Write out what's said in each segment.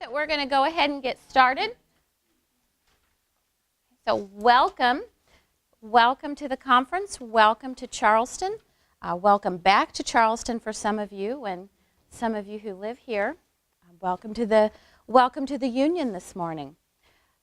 that we're going to go ahead and get started. So welcome to the conference. Welcome to Charleston. Welcome back to Charleston for some of you, and some of you who live here. Welcome to the Union this morning.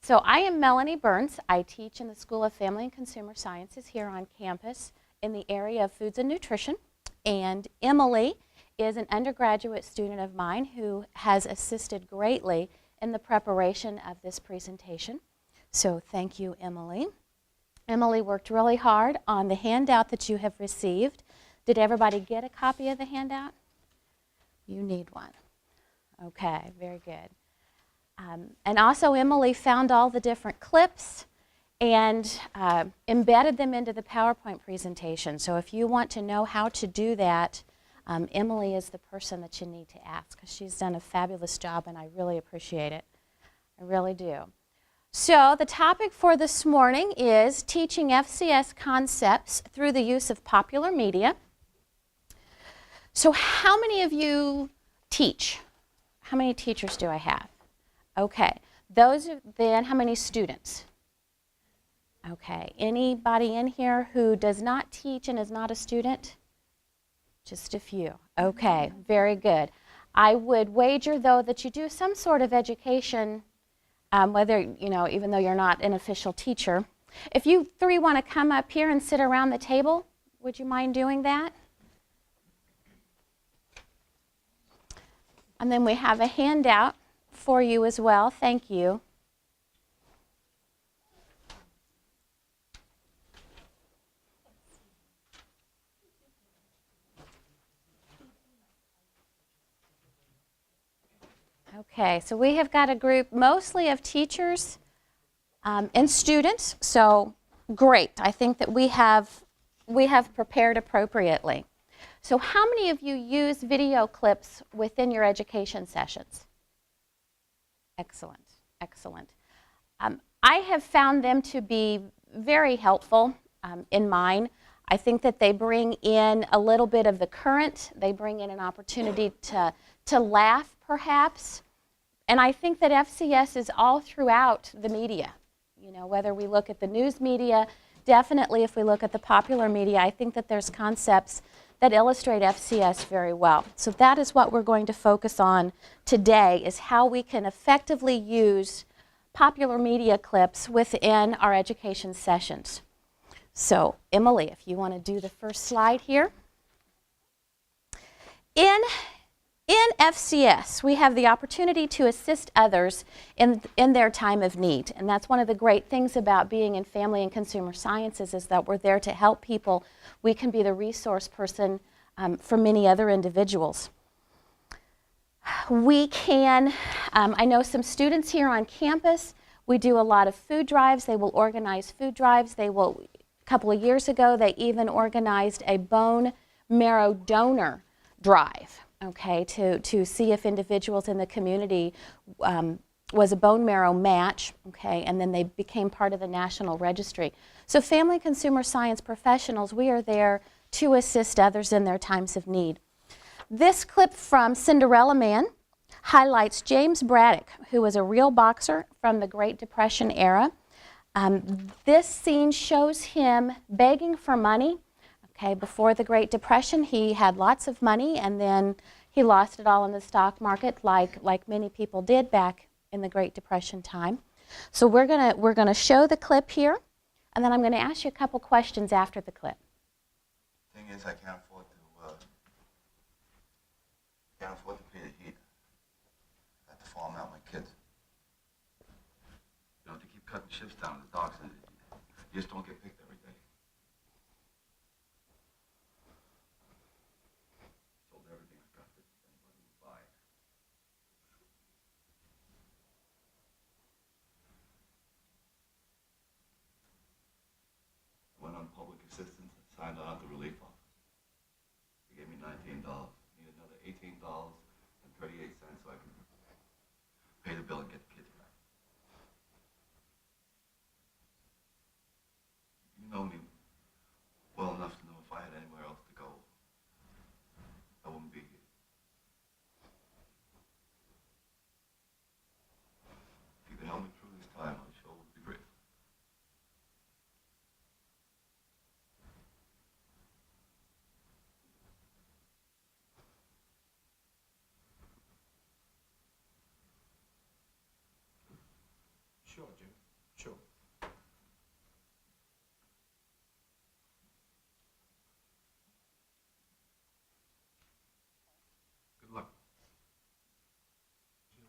So I am Melanie Burns. I teach in the School of Family and Consumer Sciences here on campus in the area of foods and nutrition. And Emily is an undergraduate student of mine who has assisted greatly in the preparation of this presentation. So thank you, Emily. Emily worked really hard on the handout that you have received. Did everybody get a copy of the handout? You need one. Okay, very good. And also Emily found all the different clips and embedded them into the PowerPoint presentation. So if you want to know how to do that, Emily is the person that you need to ask, because she's done a fabulous job and I really appreciate it. I really do. So the topic for this morning is teaching FCS concepts through the use of popular media. So how many of you teach? How many teachers do I have? Okay. Then how many students? Okay. Anybody in here who does not teach and is not a student? Just a few. Okay. Very good. I would wager, though, that you do some sort of education, whether, even though you're not an official teacher. If you three want to come up here and sit around the table, would you mind doing that? And then we have a handout for you as well. Thank you. Okay, so we have got a group mostly of teachers and students, so great. I think that we have prepared appropriately. So how many of you use video clips within your education sessions? Excellent, excellent. I have found them to be very helpful in mine. I think that they bring in a little bit of the current. They bring in an opportunity to laugh, perhaps. And I think that FCS is all throughout the media. Whether we look at the news media, definitely if we look at the popular media, I think that there's concepts that illustrate FCS very well. So that is what we're going to focus on today, is how we can effectively use popular media clips within our education sessions. So Emily, if you want to do the first slide here. In FCS, we have the opportunity to assist others in their time of need. And that's one of the great things about being in family and consumer sciences, is that we're there to help people. We can be the resource person for many other individuals. We can, I know some students here on campus, we do a lot of food drives. They will organize food drives. A couple of years ago, they even organized a bone marrow donor drive. Okay, to see if individuals in the community was a bone marrow match, okay, and then they became part of the national registry. So family and consumer science professionals, we are there to assist others in their times of need. This clip from Cinderella Man highlights James Braddock, who was a real boxer from the Great Depression era. This scene shows him begging for money. Okay, before the Great Depression, he had lots of money, and then he lost it all in the stock market, like many people did back in the Great Depression time. So we're gonna show the clip here, and then I'm going to ask you a couple questions after the clip. Thing is, I can't afford to pay the heat. I have to farm out my kids. You know, to keep cutting shifts down at the docks, and you just don't get picked every day. Sold everything I got that anybody would buy. Went on public assistance and signed on at the relief office. They gave me $19. Need another $18.38 so I can pay the bill and get the kids back. You know me well enough to know if I had anywhere else to go, I wouldn't be here. Sure, Jim. Sure. Good luck. Hey, Jimmy.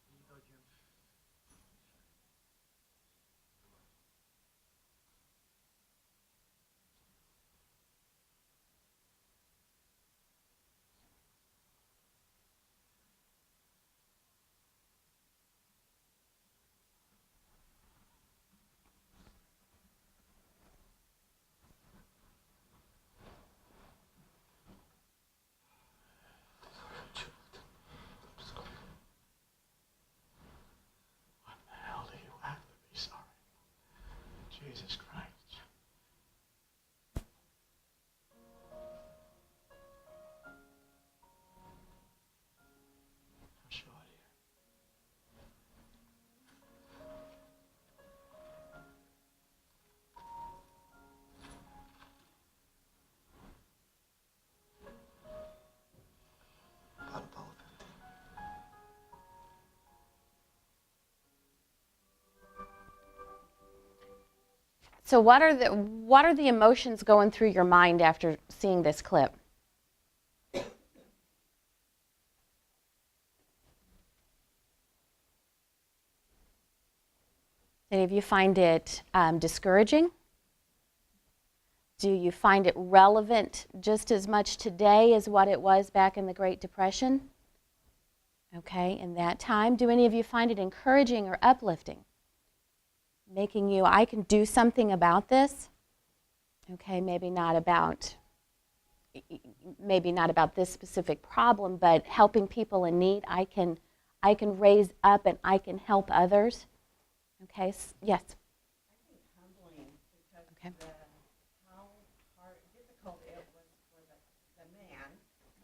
Here you go, Jim. What the hell do you have to be sorry? Jesus Christ. For sure, dear. About $1.50. So what are the emotions going through your mind after seeing this clip? Any of you find it discouraging? Do you find it relevant just as much today as what it was back in the Great Depression? Okay, in that time. Do any of you find it encouraging or uplifting? Making you, I can do something about this? Okay, maybe not about this specific problem, but helping people in need. I can raise up and I can help others. Okay, yes. I think humbling because Okay. how hard, difficult it was for the man.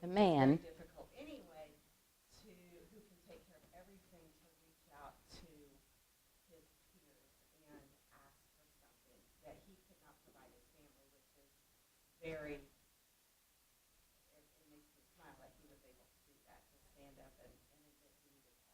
The man. It's very difficult anyway who can take care of everything to reach out to his peers and ask for something that he could not provide his family, which is very. It makes me smile that he was able to do that, to stand up and admit he needed help.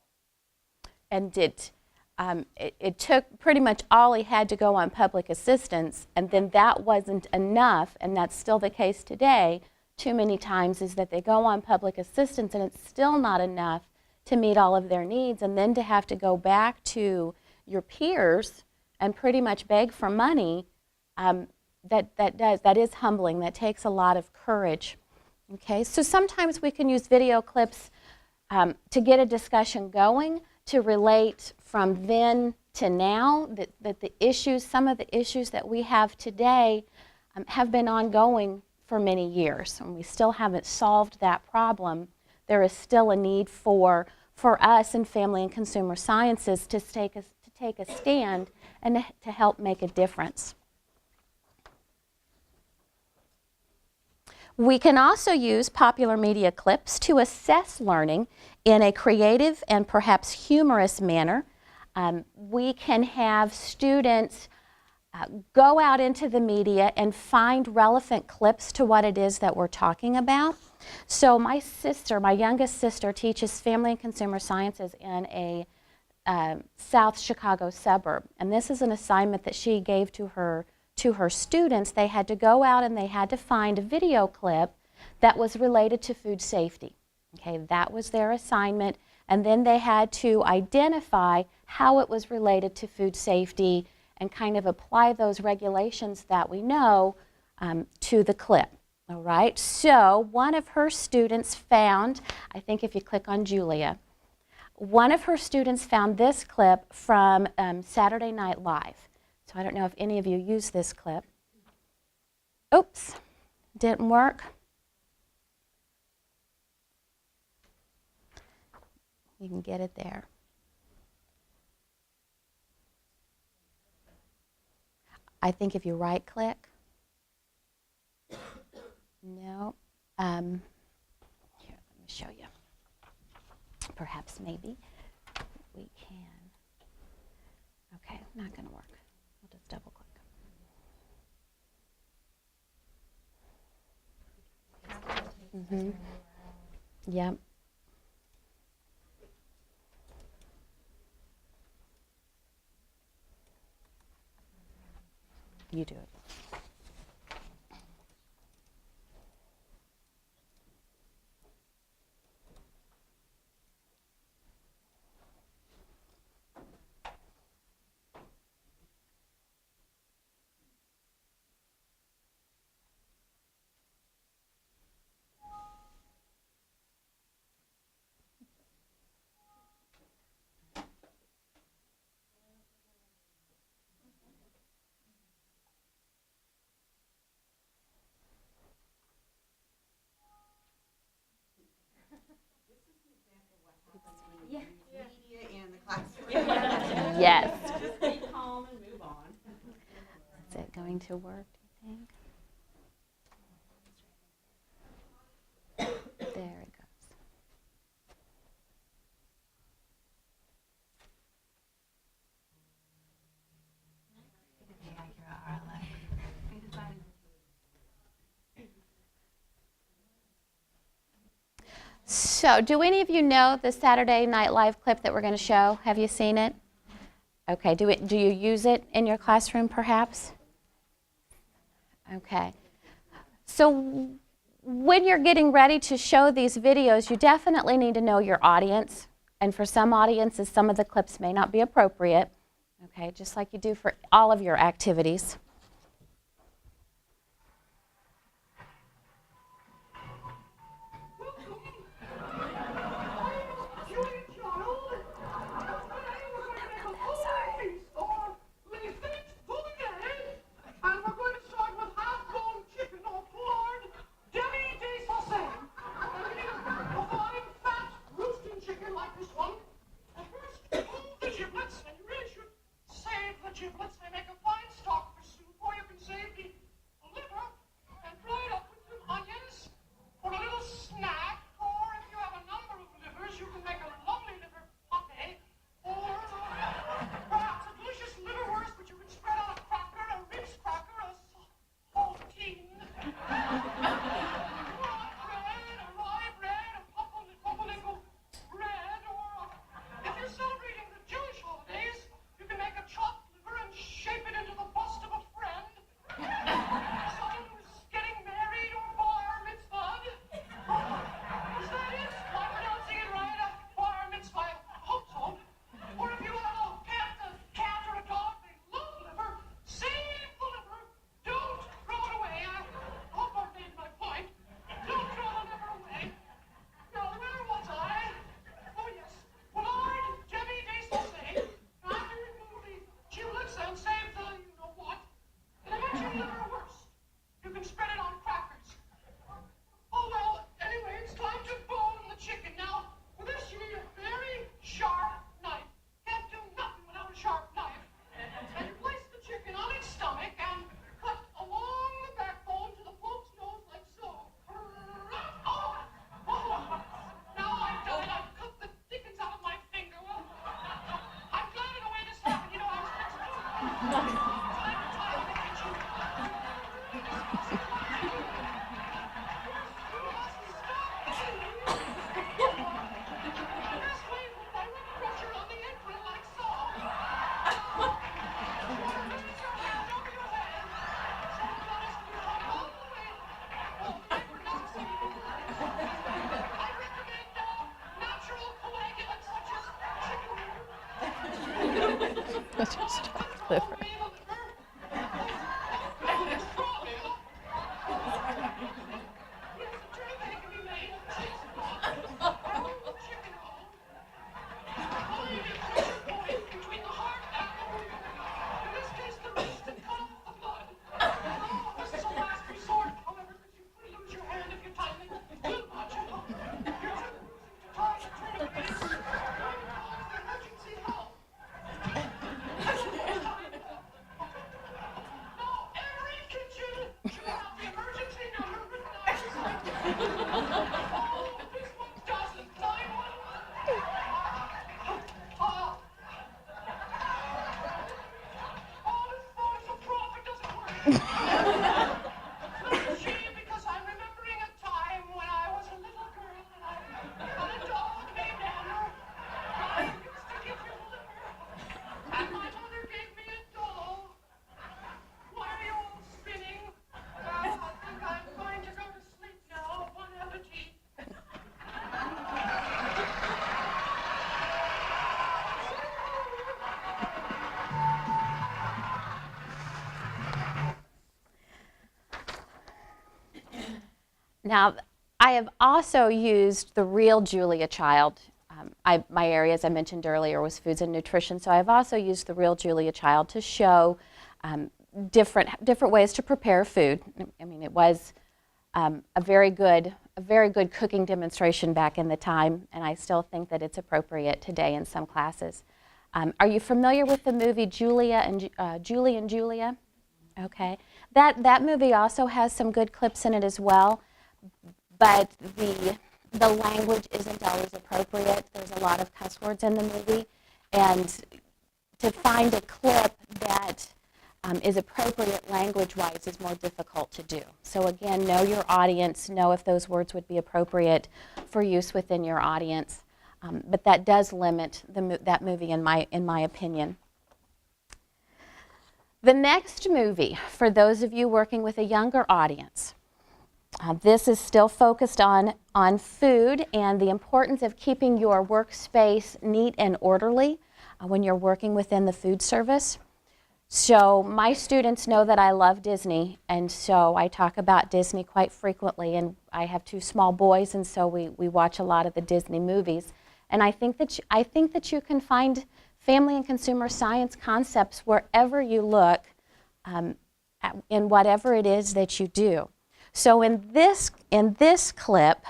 And it took pretty much all he had to go on public assistance, and then that wasn't enough, and that's still the case today. Too many times is that they go on public assistance and it's still not enough to meet all of their needs, and then to have to go back to your peers and pretty much beg for money, that is humbling. That takes a lot of courage. Okay, so sometimes we can use video clips to get a discussion going, to relate from then to now, that the issues, some of the issues that we have today have been ongoing for many years, and we still haven't solved that problem. There is still a need for us in family and consumer sciences to take a stand and to help make a difference. We can also use popular media clips to assess learning in a creative and perhaps humorous manner. We can have students go out into the media and find relevant clips to what it is that we're talking about. So my youngest sister, teaches family and consumer sciences in a South Chicago suburb. And this is an assignment that she gave to her students. They had to go out and they had to find a video clip that was related to food safety. Okay, that was their assignment. And then they had to identify how it was related to food safety and kind of apply those regulations that we know to the clip. All right, so one of her students found, I think if you click on Julia, one of her students found this clip from Saturday Night Live. So I don't know if any of you use this clip. Oops, didn't work. You can get it there. I think if you right-click, no, here, let me show you. Perhaps, maybe, we can. Okay, not going to work. We'll just double-click. Mm-hmm. Yep. You do it. Media in the classroom. Yes. Just be calm and move on. Is it going to work, do you think? There it goes. So, do any of you know the Saturday Night Live clip that we're going to show? Have you seen it? Okay, do you use it in your classroom perhaps? Okay. So when you're getting ready to show these videos, you definitely need to know your audience. And for some audiences, some of the clips may not be appropriate. Okay, just like you do for all of your activities. Giblets, they make a fine stock for soup, or you can save the liver and fry it up with some onions for a little snack, or if you have a number of livers, you can make a lovely liver pate, or perhaps a delicious liverwurst, which you can spread on a cracker, a Ritz cracker, a saltine, or a bread, a rye bread, a pumpernickel bread, or if you're celebrating the Jewish holidays, you can make a chopped liver and shape it into the bust of a friend. Someone who's getting married or bar mitzvahed. Is that it? Am I pronouncing it right? Bar mitzvah? I hope so. Or if you have a pet, a cat or a dog, they love liver. Save the liver. Don't throw it away. I hope I've made my point. Don't throw the liver away. Now, where was I? Oh, yes. Willard, Debbie, Day trying to remove the giblets and save the you-know-what. And I mentioned liver worse. You can spread it on crackers. Oh, well, anyway, it's time to bone the chicken. Now, for this, you need a very sharp knife. Can't do nothing without a sharp knife. And you place the chicken on its stomach and cut along the backbone to the poke's nose like so. Oh! Now I've done it. I've cut the dickens out of my finger. Well, I'm glad in a way this happened. You know, I was next to time and time in the kitchen. This way with direct pressure on the apron like so. Just your hand over your head. So notice you come all the way. Oh, the apron doesn't seem to be working. I recommend natural coagulants such as chicken liver. Just liver. This one doesn't. Oh, this phone is a prop. It doesn't work. Gee, because I'm remembering a time when I was a little girl and I had a doll named Anna. I used to give her liver, and my mother gave me a doll. Why are you all spinning? I think I'm going to go to sleep now. Bon appetit. Now, I have also used the real Julia Child. My area, as I mentioned earlier, was foods and nutrition, so I've also used the real Julia Child to show different ways to prepare food. I mean, it was a very good cooking demonstration back in the time, and I still think that it's appropriate today in some classes. Are you familiar with the movie Julie and Julia? Okay, that movie also has some good clips in it as well, but the language isn't always appropriate. There's a lot of cuss words in the movie, and to find a clip that is appropriate language-wise is more difficult to do. So again, know your audience, know if those words would be appropriate for use within your audience. But that does limit that movie in my opinion. The next movie, for those of you working with a younger audience, this is still focused on food and the importance of keeping your workspace neat and orderly when you're working within the food service. So my students know that I love Disney, and so I talk about Disney quite frequently, and I have two small boys, and so we watch a lot of the Disney movies. And I think that you can find family and consumer science concepts wherever you look in whatever it is that you do. So in this clip,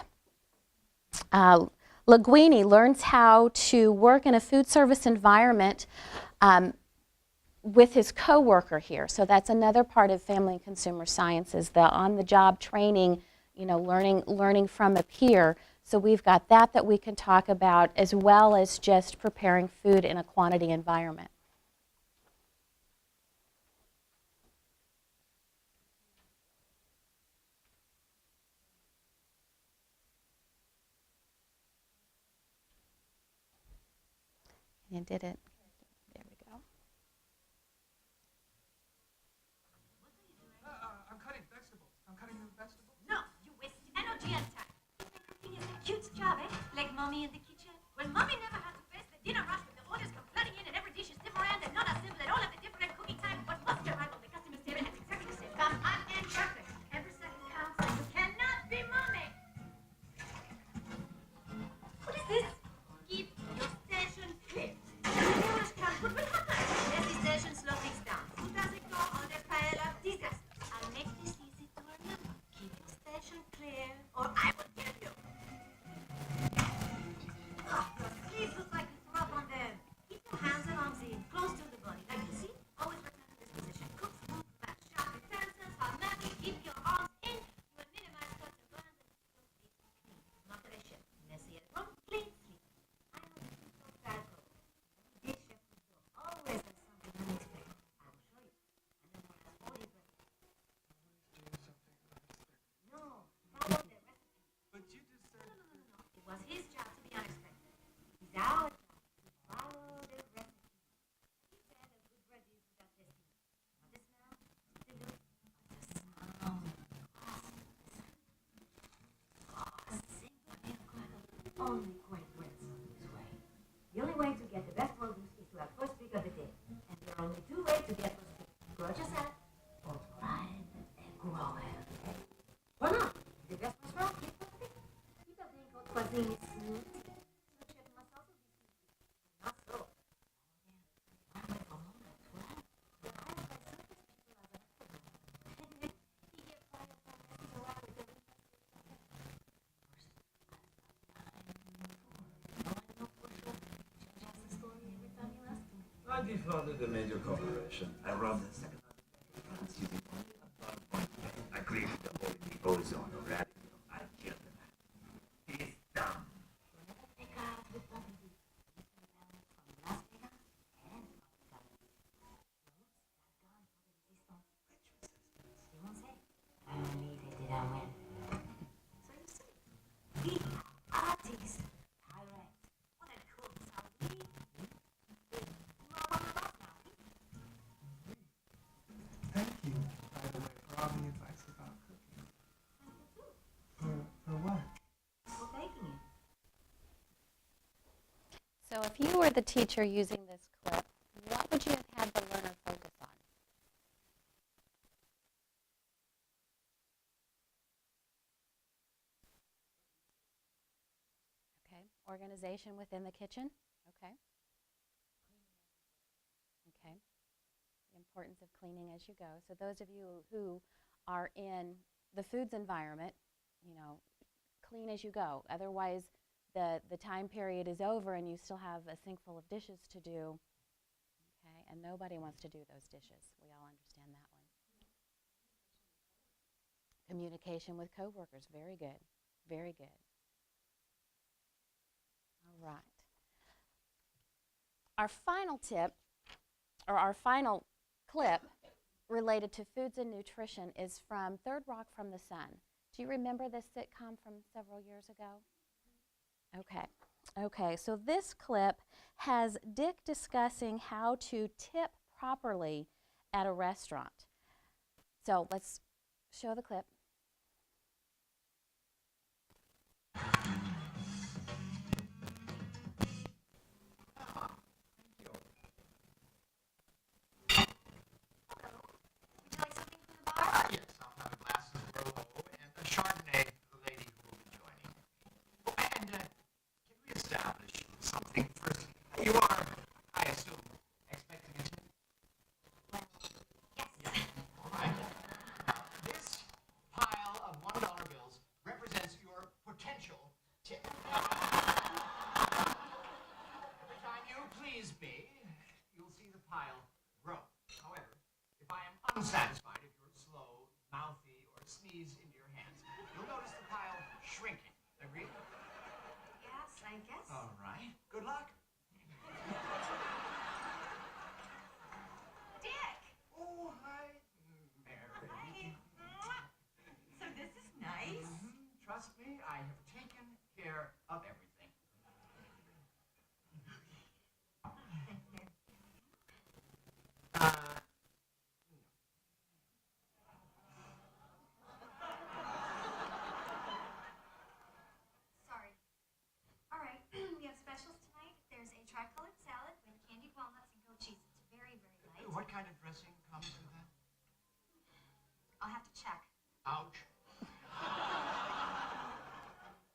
Linguini learns how to work in a food service environment with his coworker here. So that's another part of family and consumer sciences, the on-the-job training, learning from a peer. So we've got that we can talk about, as well as just preparing food in a quantity environment. You did it. There we go. I'm cutting vegetables. I'm cutting the vegetables. No, you waste energy and time. Cooking is a cute job, eh? Like mommy in the kitchen. Well, mommy never had to face the dinner rush with the orders come flooding in and every dish is different and not assembled at all at the different cooking time. But once you arrive on the customer's table and exactly the same come hot and perfect. Every second counts and you cannot be mommy. What is this? Keep your station clear. What will happen? As the station slows things down. Who doesn't go on the pile of disaster? I'll make this easy to remember. Keep your station clear, or I will kill you. Oh, your sleeves look like you threw up on them. Keep your hands and arms in, close to the body. Like you see, always return to this position. Cook, move, back, sharp utensils, hot matching. Keep your arms in. You will minimize cuts and burns and keep your feet clean. Moderation. Messy at home, clean sleep. I know this is so bad, girl. This chef always has something unexpected. I will show you. And then we'll have all your breakfast. No, follow the recipe. But you just said... No. It was his job to be unexpected. It's our job to follow the recipe. He said a good bread is without tasting. Not the smell, not the look, but the sound. Simple and incredible. Only great breads are this way. The only way to get the best produce is to have first pick of the day. And there are only two ways to get first pick. Grow it yourself, or grind and grow it. Or not. The best restaurant, keep first pick. You don't think hot cuisine is smooth? The chef must also be smooth. Not so. One way from home at 12. The highest by surface people are the he gets fired from messing around with the I defrauded a major corporation. I robbed the second largest bank in France using only a ballpoint pen. I created the whole ozone of radical. I killed if you were the teacher using this clip, what would you have had the learner focus on? Okay, organization within the kitchen. Okay. Okay. The importance of cleaning as you go. So those of you who are in the foods environment, you know, clean as you go. Otherwise, the time period is over and you still have a sink full of dishes to do. Okay, and nobody wants to do those dishes. We all understand that one. Communication with coworkers, very good, very good. All right. Our final tip, or our final clip related to foods and nutrition is from Third Rock from the Sun. Do you remember this sitcom from several years ago? Okay. Okay, so this clip has Dick discussing how to tip properly at a restaurant. So let's show the clip. Yes, I'll have a glass of Merlot and a Chardonnay for the lady who will be joining me. Oh, and can we establish something first? You are, I assume, expecting a tip? Well, yes. All right. Now, this pile of $1 bills represents your potential tip. Every time you please me, you'll see the pile grow. However, if I am unsatisfied, if you're slow, mouthy, or sneeze into your hands, you'll notice the pile shrinking. Agreed? Yes, I guess. All right. Good luck. Dick! Oh, hi, Mary. Hi. So this is nice. Trust me, I have taken care of everything. Sorry. All right, we have specials tonight. There's a tricolored salad with candied walnuts and goat cheese. It's very, very light. What kind of dressing comes with that? I'll have to check. Ouch.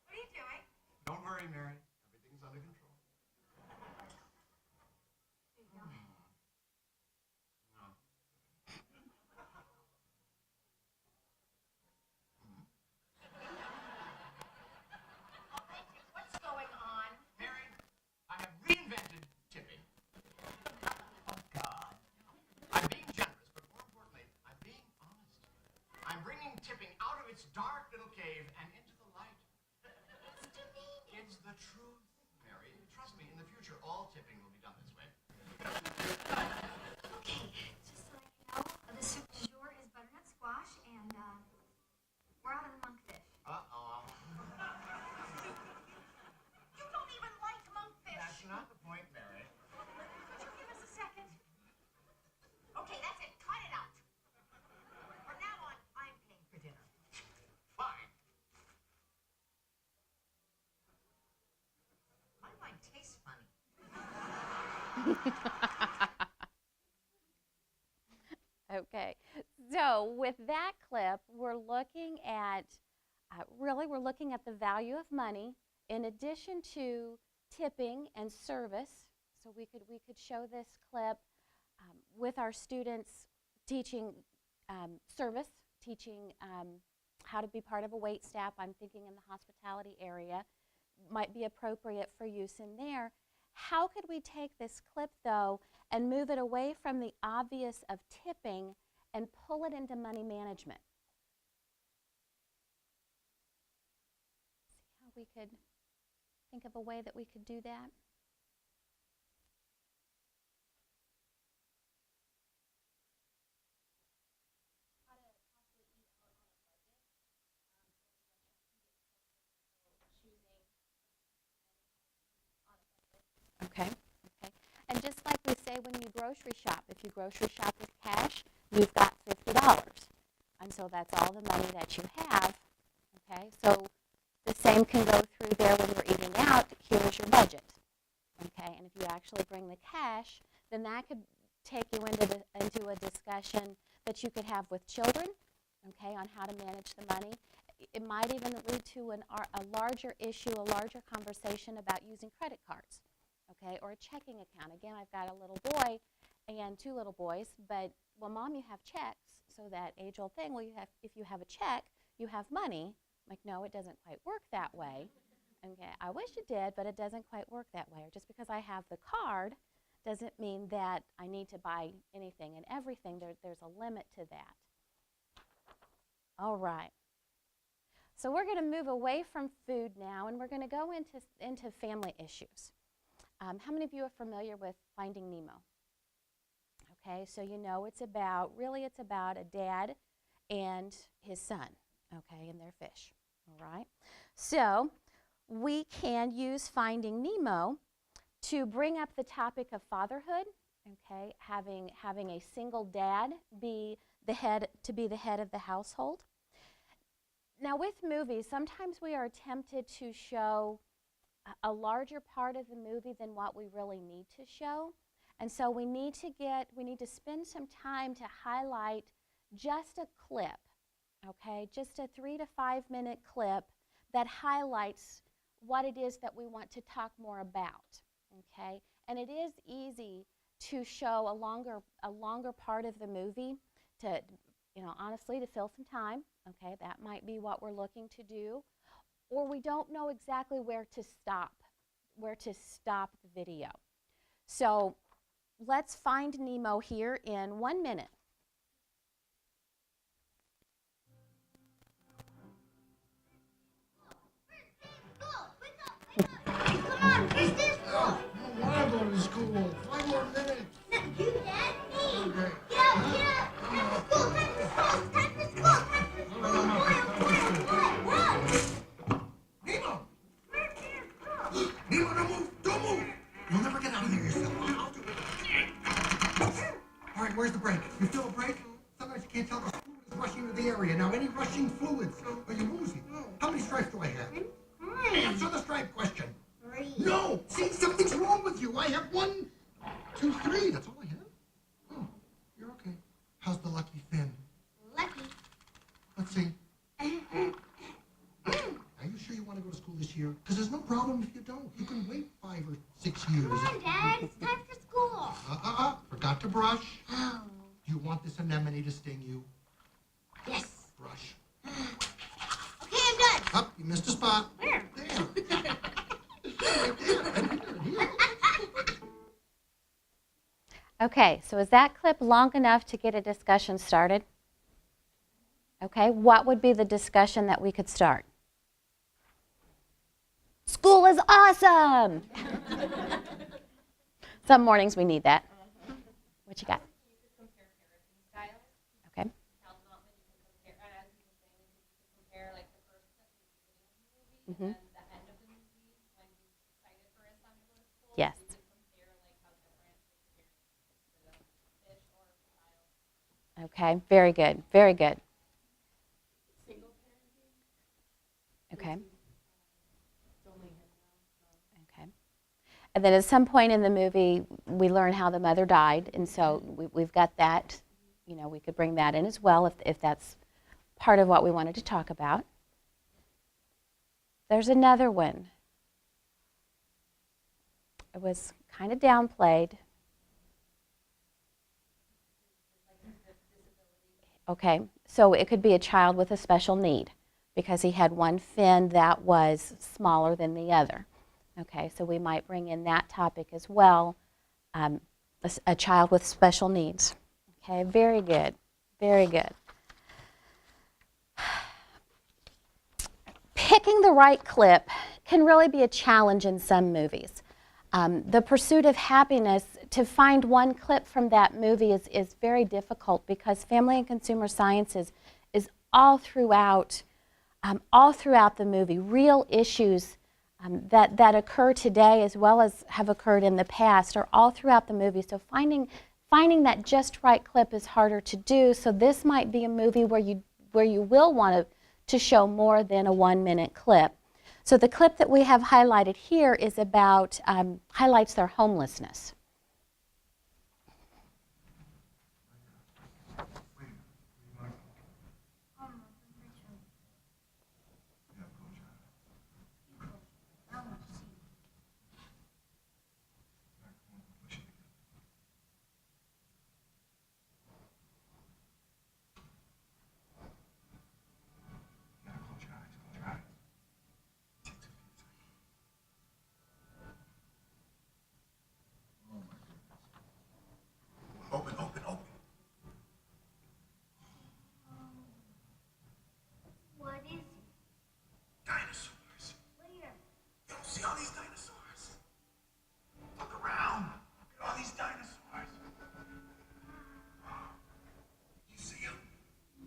What are you doing? Don't worry, Mary. Everything's under control. There you go. No. What's going on? Mary, I have reinvented tipping. Oh, God. I'm being generous, but more importantly, I'm being honest. I'm bringing tipping out of its dark little cave and into the light. It's the truth, Mary. Trust me, in the future, all tipping will be done this way. Okay, just to let you know, the soup du jour is butternut squash, and we're out of the monkfish. Uh-oh. You don't even like monkfish. That's not the point, Mary. Could you give us a second? Okay, that's it. Cut it out. From now on, I'm paying for dinner. Fine. My wine tastes funny. Okay, so with that clip, we're looking at, we're looking at the value of money in addition to tipping and service. So we could show this clip with our students teaching service, teaching how to be part of a wait staff. I'm thinking in the hospitality area might be appropriate for use in there. How could we take this clip, though, and move it away from the obvious of tipping and pull it into money management? See how we could think of a way that we could do that? Okay, okay. And just like we say when you grocery shop, if you grocery shop with cash, you've got $50. And so that's all the money that you have. Okay, so the same can go through there when you're eating out. Here's your budget. Okay, and if you actually bring the cash, then that could take you into a discussion that you could have with children, okay, on how to manage the money. It might even lead to a larger issue, a larger conversation about using credit cards, okay, or a checking account. Again, I've got a little boy and 2 little boys, but, well, Mom, you have checks, so that age-old thing, well, if you have a check, you have money. I'm like, no, it doesn't quite work that way. Okay, I wish it did, but it doesn't quite work that way. Or just because I have the card doesn't mean that I need to buy anything and everything. There's a limit to that. All right. So we're going to move away from food now, and we're going to go into family issues. How many of you are familiar with Finding Nemo? Okay, so you know it's about a dad and his son, okay, and their fish. All right. So we can use Finding Nemo to bring up the topic of fatherhood, okay, having a single dad be the head of the household. Now with movies, sometimes we are tempted to show a larger part of the movie than what we really need to show. And so we need to spend some time to highlight just a clip, okay, just a 3 to 5 minute clip that highlights what it is that we want to talk more about, okay? And it is easy to show a longer part of the movie to, honestly, to fill some time, okay? That might be what we're looking to do. Or we don't know exactly where to stop the video. So let's find Nemo here in 1 minute. Come on, where's this for? I want to go to school. 5 more minutes. Not you, Dad. Me. Okay. Get up. Time for school. Time for school. Run. Nemo! Nemo, don't move! Don't move! You'll never get out of there yourself. I'll do it. All right, where's the break? You feel a break? Sometimes you can't tell the fluid is rushing into the area. Now, any rushing fluids? Are you woozy? How many stripes do I have? 3. Answer the stripe question. 3. No! See, something's wrong with you. I have 1, 2, 3. That's all I have. Oh, you're okay. How's the lucky fin? Lucky. Let's see. Are you sure you want to go to school this year? Because there's no problem if you don't. You can wait 5 or 6 years. Come on, Dad. It's time for school. Forgot to brush. Oh. Do you want this anemone to sting you? Yes. Brush. Okay, I'm done. Up, you missed a spot. Where? There. Right there. And here. Okay, so is that clip long enough to get a discussion started? Okay, what would be the discussion that we could start? School is awesome! Some mornings we need that. What you got? You could compare parenting styles. Okay. Child development, you can compare, and as you were saying, you can compare like the first clip in the beginning of the movie and the end of the movie when he's excited for his son to go to school. Yes. You could compare like how different the experience is for the fish or the child. Okay, very good, very good. Single parenting. Okay. It's only him now. Okay. And then at some point in the movie, we learn how the mother died, and so we've got that. We could bring that in as well if that's part of what we wanted to talk about. There's another one. It was kind of downplayed. Okay, so it could be a child with a special need because he had one fin that was smaller than the other. Okay, so we might bring in that topic as well, a child with special needs. Okay, very good, very good. Picking the right clip can really be a challenge in some movies. The Pursuit of Happiness, to find one clip from that movie is very difficult because Family and Consumer Sciences is all throughout the movie. Real issues that occur today as well as have occurred in the past are all throughout the movie. So finding that just right clip is harder to do. So this might be a movie where you will want to show more than a 1 minute clip. So the clip that we have highlighted here is about, highlights their homelessness. Open, open, open. What is it? Dinosaurs. Where? You don't see all these dinosaurs? Look around. Look at all these dinosaurs. You see them?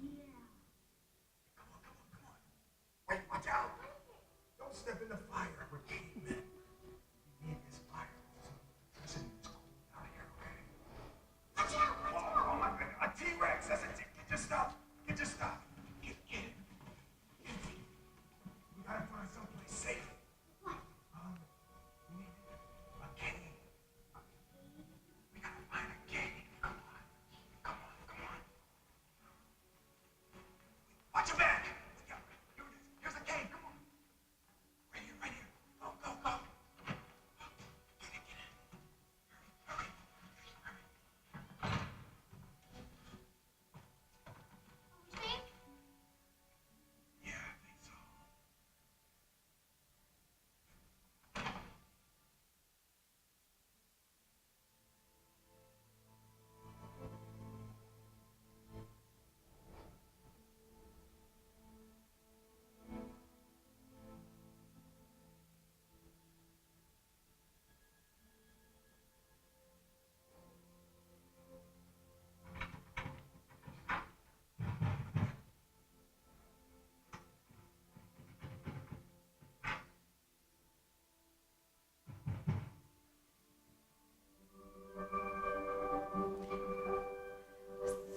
Yeah. Come on, come on, come on. Wait, watch out. Don't step in the fire. We're cavemen. We need this fire. Listen, it's cold down here, okay? Watch out! Watch out! Oh my goodness. A T-Rex. That's a T. Get your stuff. Get your stuff. Get it. Get it. We gotta find someplace safe. What? We need a cave. We gotta find a cave. Come on. Come on, come on. Watch your back. Yeah, here it is. Here's a cave. Come on. Right here, right here. Go, go, go. Get it, get it. Hurry, hurry, hurry. We think? Yeah, I think so.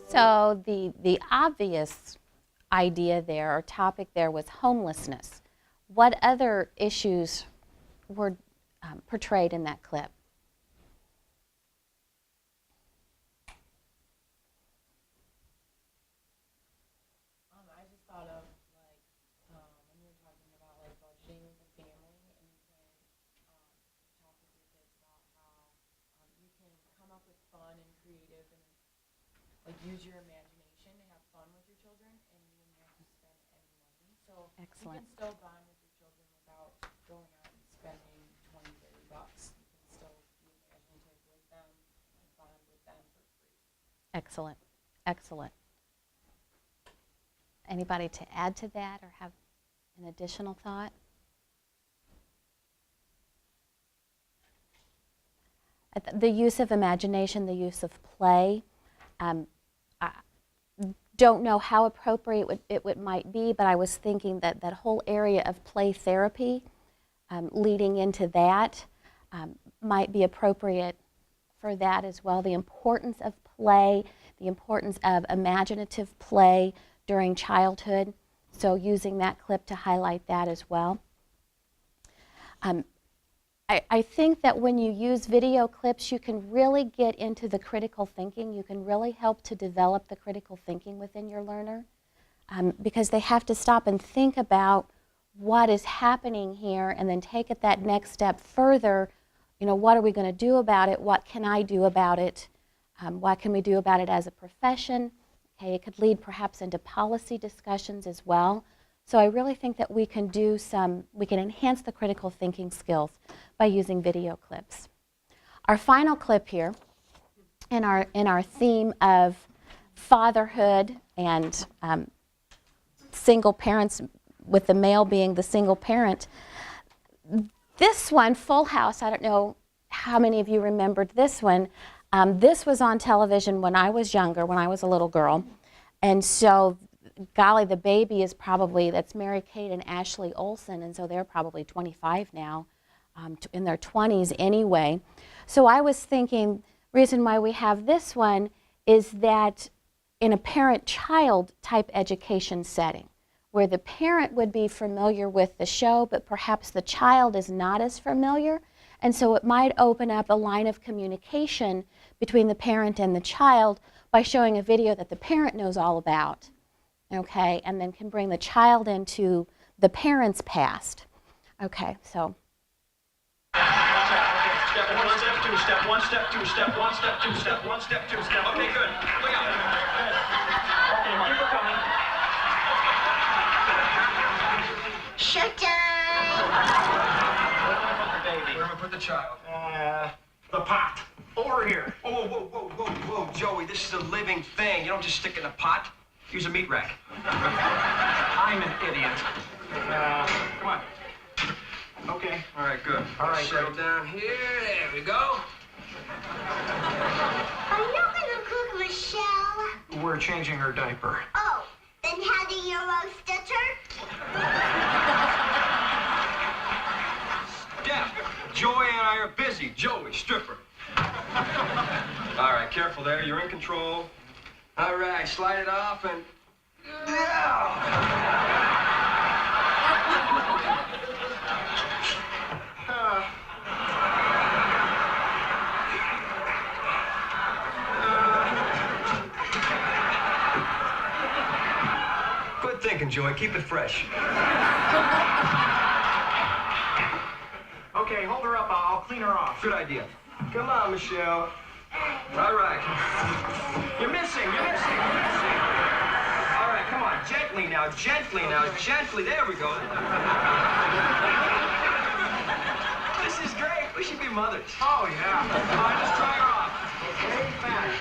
So the obvious idea there, or topic there, was homelessness. What other issues were portrayed in that clip? I just thought of like when you were talking about like budgeting with the family, and you can talk with your kids about how you can come up with fun and creative and like use your imagination to have fun with your children, and you wouldn't have to spend any money. So Excellent. you can still bond with your children without going out and spending $20-$30. You can still be imaginative with them and bond with them for free. Excellent, excellent. Anybody to add to that or have an additional thought? The use of imagination, the use of play. I don't know how appropriate it might be, but I was thinking that that whole area of play therapy, leading into that, might be appropriate for that as well. The importance of play, the importance of imaginative play during childhood. So using that clip to highlight that as well. I think that when you use video clips, you can really get into the critical thinking. You can really help to develop the critical thinking within your learner, because they have to stop and think about what is happening here and then take it that next step further. You know, what are we going to do about it? What can I do about it? What can we do about it as a profession? Okay, it could lead perhaps into policy discussions as well. So I really think that we can enhance the critical thinking skills by using video clips. Our final clip here in our theme of fatherhood and single parents, with the male being the single parent. This one, Full House, I don't know how many of you remembered this one. This was on television when I was younger, when I was a little girl. And so, golly, the baby is probably, that's Mary-Kate and Ashley Olsen, and so they're probably 25 now, in their 20s anyway. So I was thinking, reason why we have this one is that in a parent-child type education setting, where the parent would be familiar with the show, but perhaps the child is not as familiar. And so it might open up a line of communication between the parent and the child by showing a video that the parent knows all about, okay, and then can bring the child into the parent's past. Okay, so. Step one, step two, step one, step two, step one, step two, step one, step two, step. Okay, good. Look out. Okay, keep it coming. Showtime! Baby. Where am I put the child? The pot. Over here. Oh, whoa, whoa, whoa, whoa, Joey, this is a living thing. You don't just stick it in a pot. Use a meat rack. I'm an idiot. Come on. Okay. All right, good. All right, settle great. down here. There we go. Are you gonna cook Michelle? We're changing her diaper. Oh, then how do you roast her? Steph, Joey and I are busy. Joey, stripper. All right, careful there. You're in control. All right, slide it off and... Good thinking, Joey. Keep it fresh. Okay, hold her up. I'll clean her off. Good idea. Come on, Michelle. All right. You're missing. You're missing. All right, come on. Gently now. Gently now. Gently. There we go. This is great. We should be mothers. Oh, yeah. Come on, just try her off. Hey, Fanny.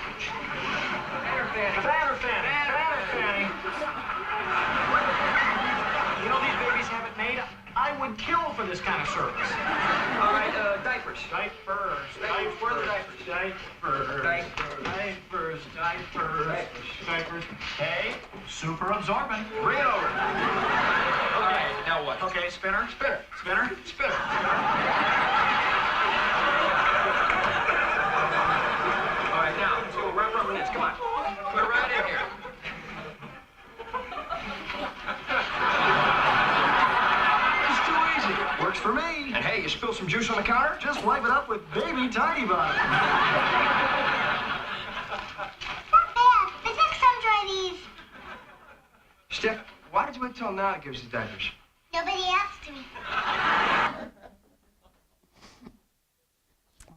Fan her, Fanny. Fan her, Fanny. You know, these babies have it made. I would kill for this kind of service. All right, diapers. Diapers. Diapers. Where are the diapers? Diapers. Diapers. Hey, super absorbent. Bring it over. Okay, now what? Okay, spinner. Spinner. Spinner. Spinner. All right, now, let's go rubber knits. Come on. Put it right in here. It's too easy. Works for me. And hey, you spilled some juice on the counter? Just wipe it up with baby Tiny Bottom. Not bad. The next time try these. Steph, why did you wait till now to give us the diapers? Nobody asked me.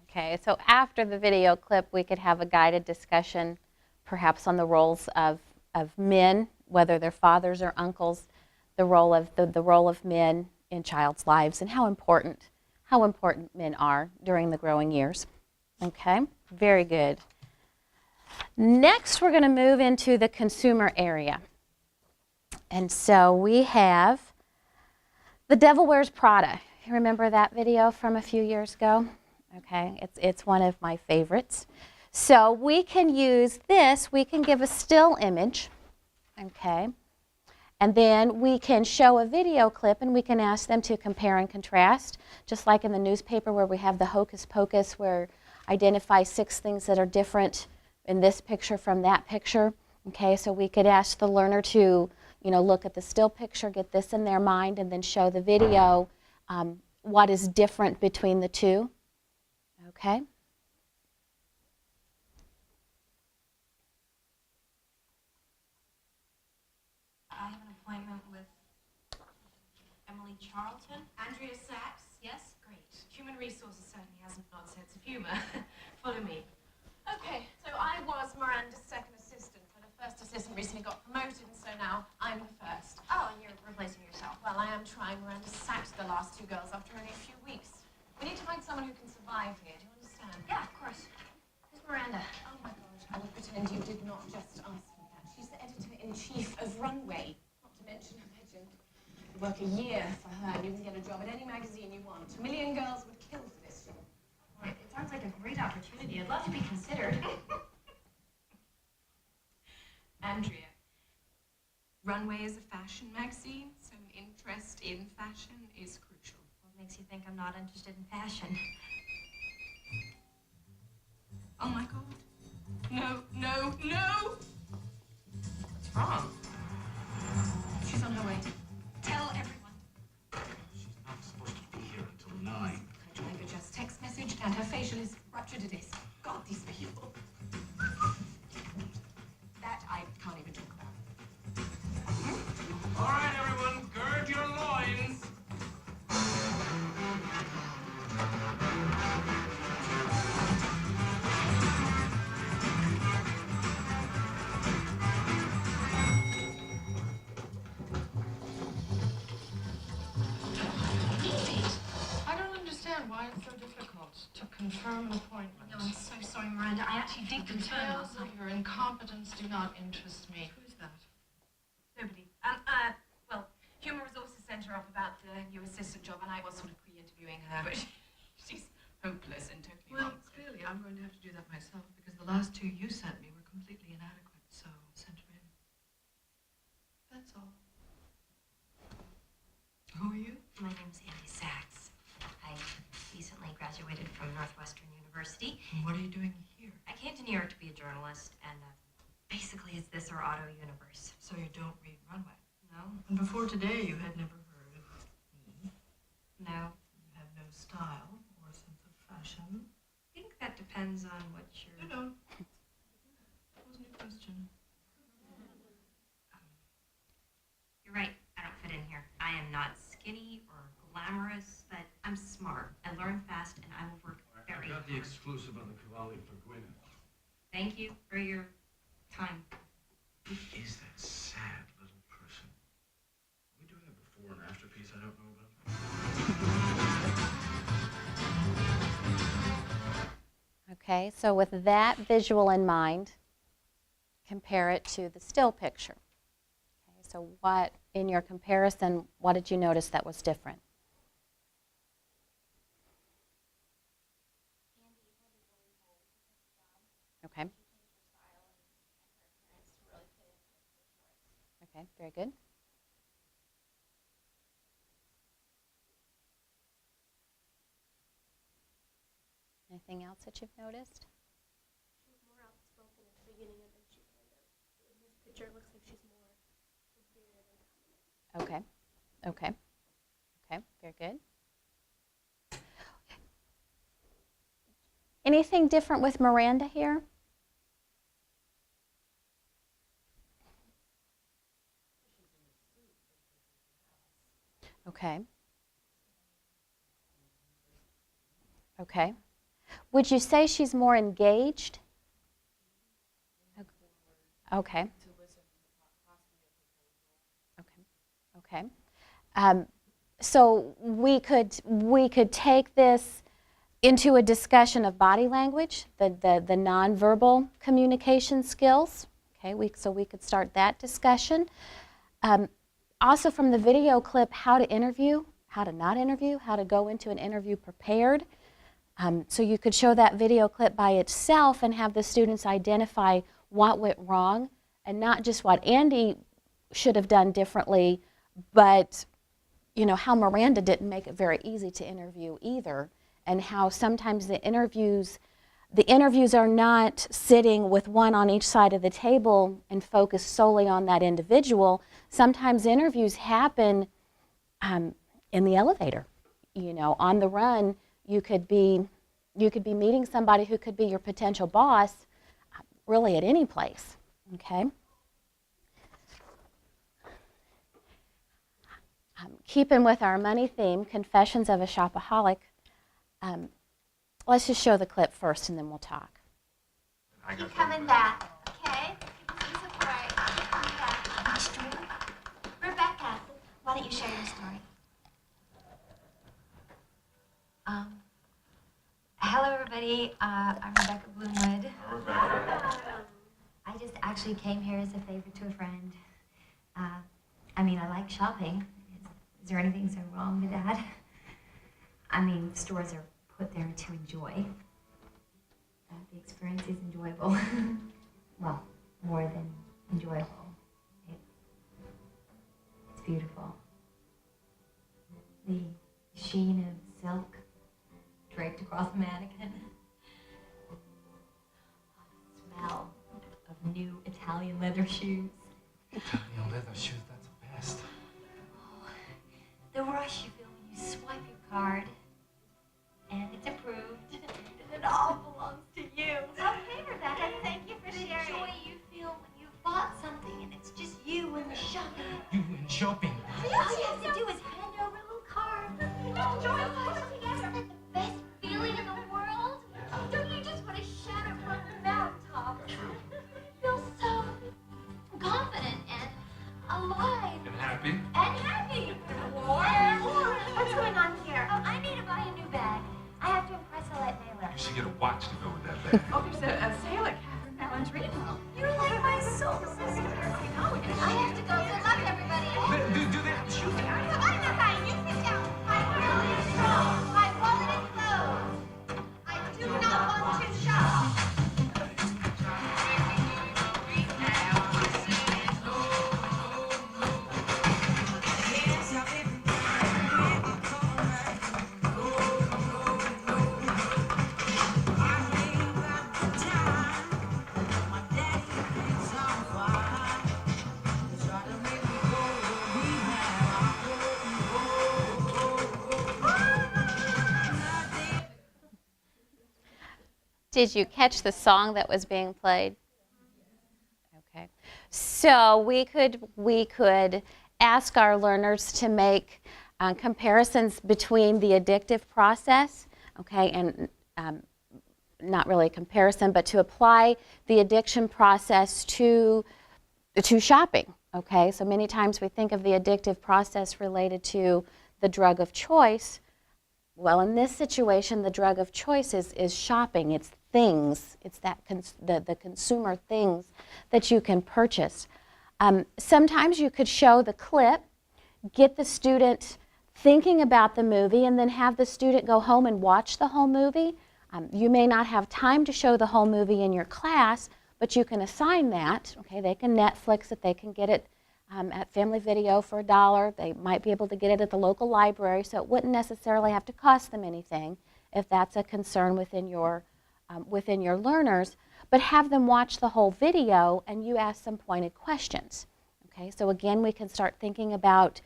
Okay, so after the video clip, we could have a guided discussion, perhaps on the roles of men, whether they're fathers or uncles, the role of men in child's lives, and how important men are during the growing years. Okay, very good. Next, we're going to move into the consumer area. And so we have The Devil Wears Prada. You remember that video from a few years ago? Okay, it's one of my favorites. So we can use this, we can give a still image, okay, and then we can show a video clip and we can ask them to compare and contrast, just like in the newspaper where we have the hocus pocus where identify 6 things that are different in this picture from that picture. Okay, so we could ask the learner to, look at the still picture, get this in their mind, and then show the video what is different between the two. Okay. I have an appointment with Emily Charlton. Andrea Sachs. Yes? Great. Human Resources certainly has an odd sense of humor. Follow me. Okay, so I was Miranda's second assistant, but the first assistant recently got promoted, and so now I'm the first. Oh, and you're replacing yourself. Well, I am trying. Miranda sacked the last 2 girls after only a few weeks. We need to find someone who can survive here. Do you understand? Yeah, of course. Who's Miranda? Oh, my gosh. I will pretend you did not just ask me that. She's the editor-in-chief of Runway. Not to mention a legend. You work a year for her, and you can get a job at any magazine you want. 1 million girls would kill for this job. Well, it sounds like a great opportunity. I'd love to be considered. Andrea, Runway is a fashion magazine, so interest in fashion is crucial. What makes you think I'm not interested in fashion? Oh my God. No, no, no! What's wrong? She's on her way. Tell everyone. She's not supposed to be here until 9. I tried to just text message and her facial is ruptured to disc. God, these people. That I can't even talk about. All right, everyone, gird your loins. I don't understand why it's so difficult to confirm an appointment. No, I'm so sorry, Miranda. I actually did The confirm details last of night. your incompetence do not interest me. Who's that? Nobody. Well, Human Resources sent her up about the new assistant job, and I was sort of pre-interviewing her, but she's hopeless and totally Well, wrong. clearly I'm going to have to do that myself because the last 2 you sent me were completely inadequate, so send her in. That's all. Who are you? My name's Andy Sachs. I recently graduated from Northwestern University. What are you doing here? I came to New York to be a journalist, and basically it's this or Auto Universe. So you don't read Runway. No? And before today you had never heard of me. No. You have no style or sense of fashion. I think that depends on what you're... I don't. That wasn't a question. You're right, I don't fit in here. I am not skinny or glamorous, but I'm smart. I learn fast, and I will work very I got the hard. exclusive on the Cavalli for Gwyneth. Thank you for your time. Who is that sad little person? Are we doing a before and after piece I don't know about? Okay, so with that visual in mind, compare it to the still picture. Okay, so what, in your comparison, what did you notice that was different? Okay. Okay, very good. Anything else that you've noticed? She was more outspoken at the beginning, and then she kind of, in this picture, it looks like she's more superior than dominant. Okay, okay, okay, very good. Anything different with Miranda here? Okay. Okay. Would you say she's more engaged? Okay. Okay. So we could take this into a discussion of body language, the nonverbal communication skills. Okay, so we could start that discussion. Also from the video clip, how to interview, how to not interview, how to go into an interview prepared. So you could show that video clip by itself and have the students identify what went wrong, and not just what Andy should have done differently, but how Miranda didn't make it very easy to interview either, and how sometimes the interviews are not sitting with one on each side of the table and focused solely on that individual. Sometimes interviews happen in the elevator. On the run, you could be meeting somebody who could be your potential boss, really at any place. Okay. Keeping with our money theme, Confessions of a Shopaholic. Let's just show the clip first, and then we'll talk. Keep coming back, okay? Keep some support. Keep coming back. Rebecca, why don't you share your story? Hello, everybody. I'm Rebecca Bloomwood. I just actually came here as a favor to a friend. I like shopping. Is there anything so wrong with that? Stores are put there to enjoy. The experience is enjoyable. Well, more than enjoyable. It's beautiful. The sheen of silk draped across a mannequin. The smell of new Italian leather shoes. Italian leather shoes, that's the best. rush you feel when you swipe your card and it's approved and it all belongs to you. Okay, Rebecca, thank you for sharing. The joy you feel when you bought something and it's just you and the shopping. You went shopping. All you have to do is hand over a little card. Just joy of putting together. Isn't that the best feeling in the world? Don't you just want to shout it from the mountaintop? True. You feel so confident and alive. And happy? And happy. What's going on here? I need to buy a new bag. I have to impress Alette Naylor. You should get a watch to go with that bag. Oh, there's a sale at Catherine Allen's reading room. You're like my soul sister. I have to go. Good luck, everybody. Do they have shoes? I'm the kind. You sit down. My wallet is strong. My wallet is closed. I do not want to shop. Did you catch the song that was being played? Okay. So we could ask our learners to make comparisons between the addictive process, okay, and not really a comparison, but to apply the addiction process to shopping, okay? So many times we think of the addictive process related to the drug of choice. Well, in this situation, the drug of choice is shopping. It's things. It's that the consumer things that you can purchase. Sometimes you could show the clip, get the student thinking about the movie, and then have the student go home and watch the whole movie. You may not have time to show the whole movie in your class, but you can assign that. Okay, they can Netflix it. They can get it at Family Video for $1. They might be able to get it at the local library, so it wouldn't necessarily have to cost them anything if that's a concern within your learners. But have them watch the whole video and you ask some pointed questions. Okay, so again, we can start thinking about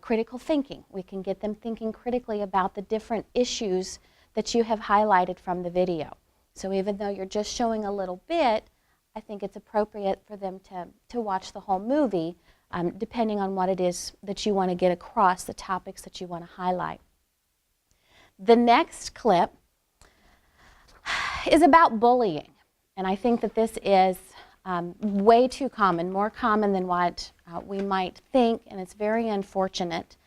critical thinking. We can get them thinking critically about the different issues that you have highlighted from the video. So even though you're just showing a little bit, I think it's appropriate for them to watch the whole movie, depending on what it is that you want to get across, the topics that you want to highlight. The next clip is about bullying, and I think that this is way too common, more common than what we might think, and it's very unfortunate.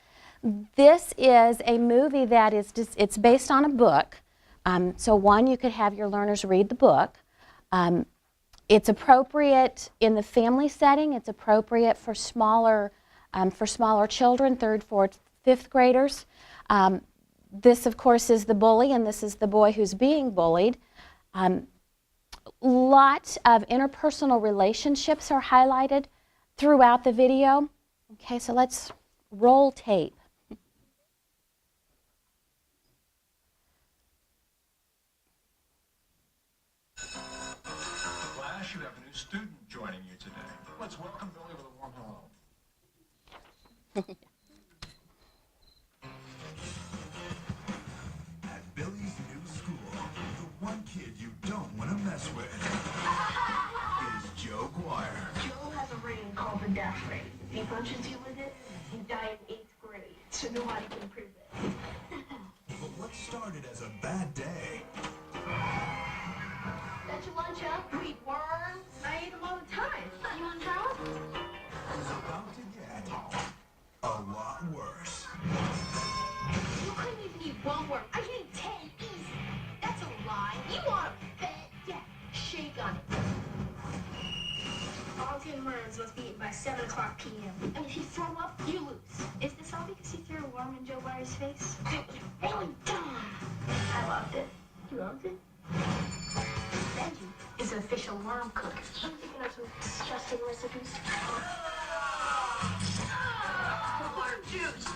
This is a movie that is it's based on a book. So one, you could have your learners read the book. It's appropriate in the family setting. It's appropriate for smaller children, 3rd, 4th, 5th graders. This, of course, is the bully, and this is the boy who's being bullied. Lots of interpersonal relationships are highlighted throughout the video. Okay, so let's roll tape. Class, you have a new student joining you today. Let's welcome Billy with a warm hello. At Billy's new school, the one kid you don't want to mess with is Joe Guire. Joe has a ring called the death ring. If he punches you with it, you die in 8th grade, so nobody can prove it. But what started as a bad day Got your lunch up? You eat worms? I eat them all the time. You want Charles? is about to get a lot worse. You couldn't even eat one worm. I can eat 10 easy. That's a lie. You want a bet? Yeah, shake on it. All 10 worms must be eaten by 7 o'clock p.m. And if you throw up, you lose. Is this all because you threw a worm in Joe Guire's face? It was really dumb. I loved it. You loved it? Benji is an official worm cook. I'm thinking of some disgusting recipes. Worm juice.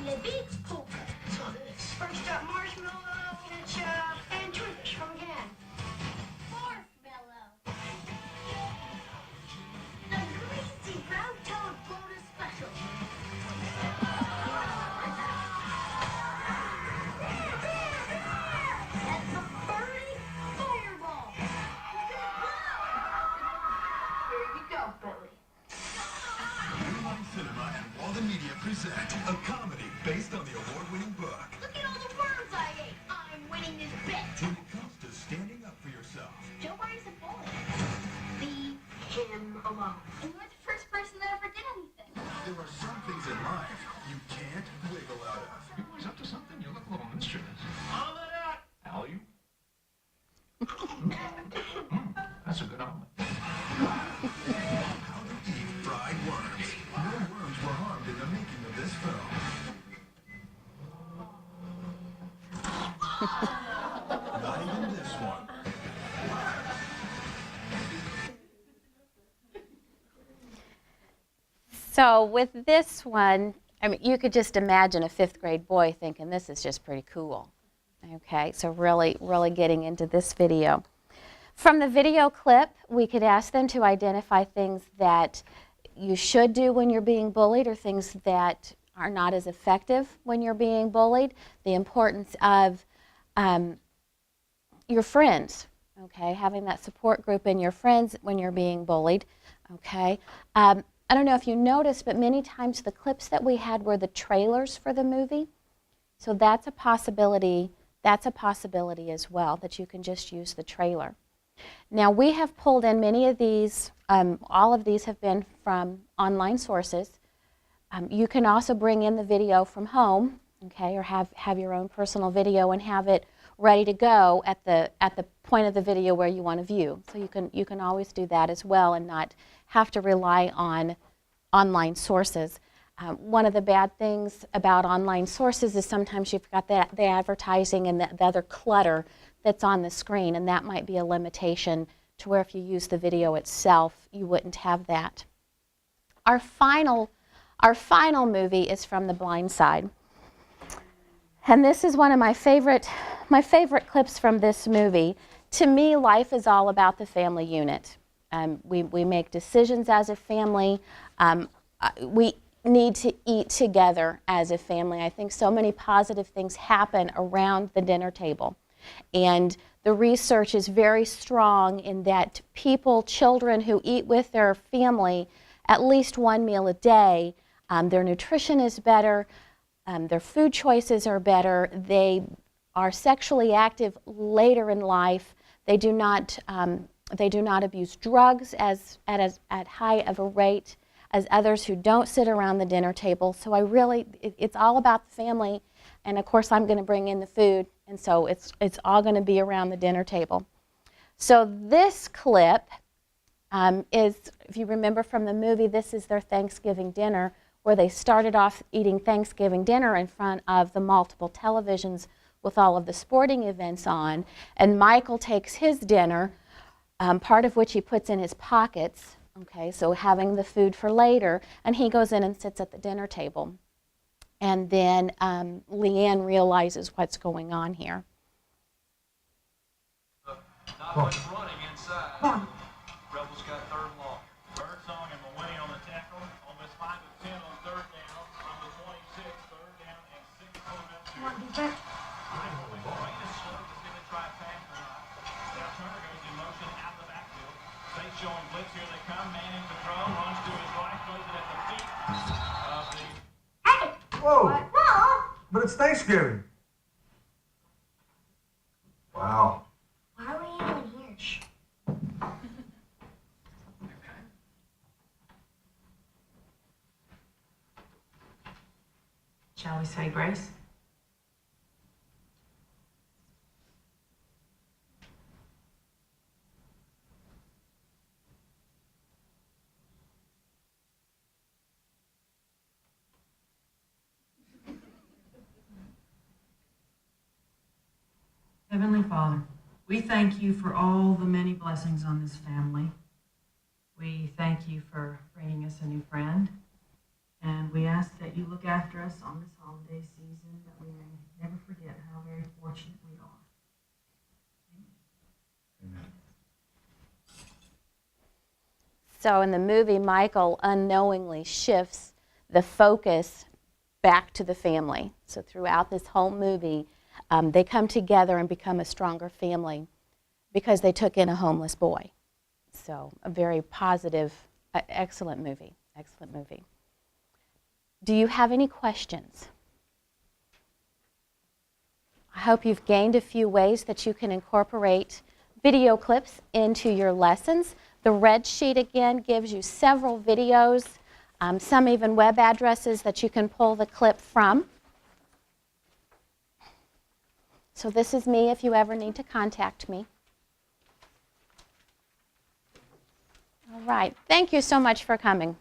Libby, poker. So this. First up, marshmallow, ketchup, and Twinkish from again. Marshmallow. The greasy brown toad bonus special. based on the award-winning book. Look at all the worms I ate. I'm winning this bet. When it comes to standing up for yourself, Joe Byers a bully. Leave him alone. And you're the first person that ever did anything. there are some things in life you can't wiggle out of. You boys up to something? You look a little mischievous. Allie? That's a good omelet. How to eat fried worms. No worms were harmed in the making of this film. Not even this one. So with this one, I mean, you could just imagine a 5th grade boy thinking this is just pretty cool. Okay, so really getting into this video. From the video clip, we could ask them to identify things that you should do when you're being bullied or things that are not as effective when you're being bullied. The importance of your friends, okay, having that support group in your friends when you're being bullied, okay. I don't know if you noticed, but many times the clips that we had were the trailers for the movie. So that's a possibility as well, that you can just use the trailer. Now we have pulled in many of these, all of these have been from online sources. You can also bring in the video from home, okay, or have your own personal video and have it ready to go at the point of the video where you want to view. So you can always do that as well and not have to rely on online sources. One of the bad things about online sources is sometimes you've got the advertising and the other clutter that's on the screen, and that might be a limitation to where if you use the video itself, you wouldn't have that. Our final movie is from The Blind Side. And this is one of my favorite clips from this movie. To me, life is all about the family unit. We make decisions as a family. We need to eat together as a family. I think so many positive things happen around the dinner table. And the research is very strong in that children who eat with their family at least one meal a day, their nutrition is better, their food choices are better, they are sexually active later in life, they do not abuse drugs at high of a rate as others who don't sit around the dinner table. So it's all about the family, and of course I'm going to bring in the food, and so it's all going to be around the dinner table. So this clip is, if you remember from the movie, this is their Thanksgiving dinner, where they started off eating Thanksgiving dinner in front of the multiple televisions with all of the sporting events on, and Michael takes his dinner, part of which he puts in his pockets, okay, so having the food for later, and he goes in and sits at the dinner table. And then Leanne realizes what's going on here. Not much running inside. Rebels got third and long. Birdsong and Melanie on the tackle. Almost 5 to 10 on third down. From the 26, third down and 6 coming up to Rain is slow. Is going to try a pass or not. Now Turner goes in motion out the backfield. They showing blitz. Here they come. Manning to throw. Runs to his right. Throws it at the feet of the... Whoa! But it's Thanksgiving. Wow. Why are we even here? Shall we say grace? Heavenly Father, we thank you for all the many blessings on this family. We thank you for bringing us a new friend, and we ask that you look after us on this holiday season, that we may never forget how very fortunate we are. Amen. So in the movie, Michael unknowingly shifts the focus back to the family. So throughout this whole movie, they come together and become a stronger family because they took in a homeless boy. So a very positive, excellent movie, excellent movie. Do you have any questions? I hope you've gained a few ways that you can incorporate video clips into your lessons. The red sheet again gives you several videos, some even web addresses that you can pull the clip from. So this is me if you ever need to contact me. All right, thank you so much for coming.